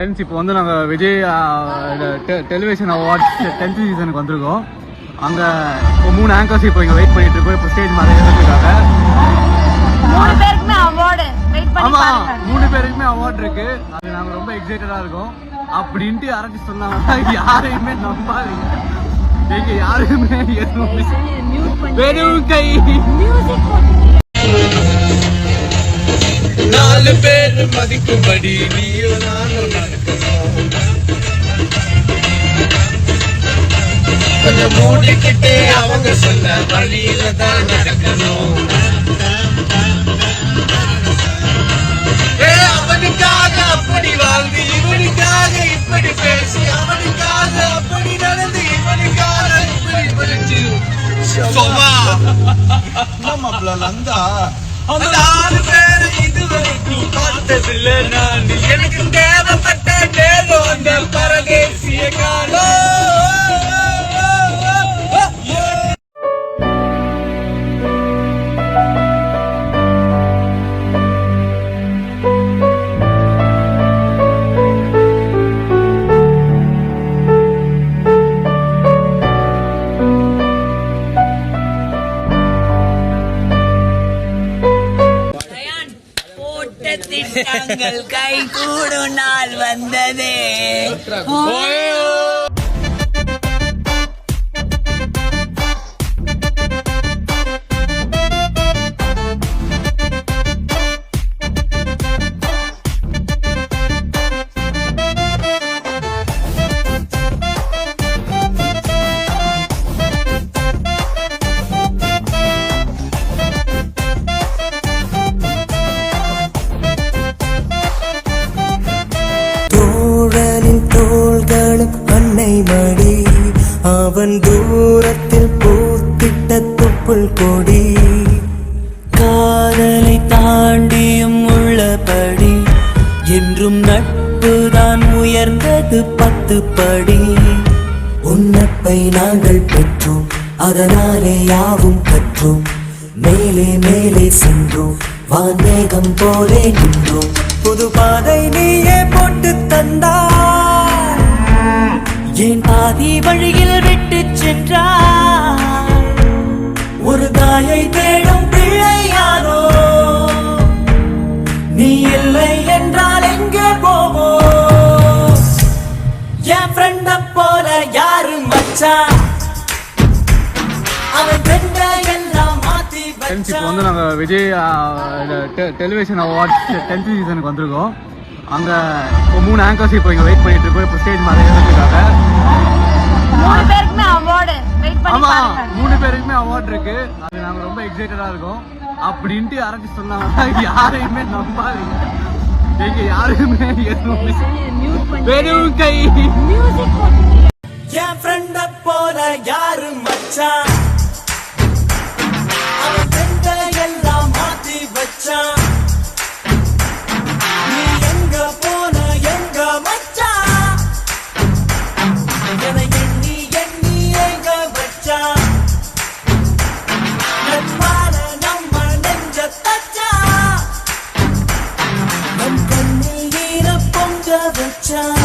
Friends, இப்போ வந்து நாங்கள் விஜய் டெலிவிஷன் அவார்ட்ஸ் 10th சீசனுக்கு வந்திருக்கோம். அங்கே இப்போ 3 ஆங்கர்ஸ் இப்போ இங்கே வெயிட் பண்ணிட்டு இருக்கோம். இப்போ ஸ்டேஜ் மாதிரி இருக்காங்க. 3 பேருக்குமே அவார்டு வெயிட் பண்ணி பாருங்க. 3 பேருக்குமே அவார்டு இருக்கு. அது நாங்கள் ரொம்ப எக்ஸைட்டடாக இருக்கோம். அப்படின்ட்டு யாராச்சும் சொன்னாங்க யாரையுமே நம்பாதீங்க. நீங்க யாருமே வெறும் கை நாலு பேர் மதிக்கும்படி நீயும் நானும் நடக்கணும். கொஞ்சம் மூடிக்கிட்டே அவங்க சொன்ன வழியில தான் நடக்கணும். அவனுக்காக அப்படி வாழ்ந்து இவனுக்காக இப்படி பேசி அவனுக்காக அப்படி நடந்து இவனுக்காக இப்படி படிச்சு அந்த 6 பேரை இதுவரைக்கும் பார்த்ததில்லை நான். எனக்கு தேவைப்பட்ட நேரம் அந்த பரதேசிய காலம். திட்டங்கள் கை கூடும் நாள் வந்ததே. மடி அவன் தூரத்தில் பூத்திட்ட தொப்புள் கொடி காதலை தாண்டியும் உள்ளபடி என்றும் நட்புதான் உயர்ந்தது 10 படி. உன்னப்பை நாங்கள் பெற்றோம், அதனாலே யாவும் கற்றோம். மேலே மேலே சென்றோம், வான்மேகம் போலே நின்றோம். புது பாதை நீயே போட்டு தந்தாய், என் பாதி வழியில் விட்டு சென்றாய். ஒரு தாயை தேடும் பிள்ளையாரோ நீ இல்லை என்றால் எங்கே போவோம்? என் ஃப்ரெண்ட போல யாரு மச்சான், அவன் ஃப்ரெண்ட எல்லாம் மாத்தி வச்சான். இப்போ வந்து நாங்கள் விஜய் டெலிவிஷன் அவார்ட்ஸ் 10th சீசனுக்கு வந்திருக்கோம். அங்கே இப்போ 3 ஆங்கர்ஸ் இப்போ இங்கே வெயிட் பண்ணிட்டு இருக்கோம். இப்போ ஸ்டேஜ் மாதிரி இருக்காங்க. 3 பேருக்குமே அவார்டு வெயிட் பண்ணி பாருங்க. 3 பேருக்குமே அவார்டு இருக்கு. அது நாங்கள் ரொம்ப எக்ஸைட்டடாக இருக்கோம். அப்படின்ட்டு யாராச்சும் சொன்னாங்க யாரையுமே நம்பாதீங்க. நீங்க யாருமே வெறும் கை என் ஃப்ரெண்ட போல யாரு மச்சான், அவன் ஃப்ரெண்ட எல்லாம் மாத்தி வச்சான். நீ எங்க போன எங்க மச்சான், என எண்ணி எண்ணி எங்க வச்சான். நட்பால நம்ம நெஞ்ச தச்சான், நம் கண்ணில் ஈர பொங்க வச்சான்.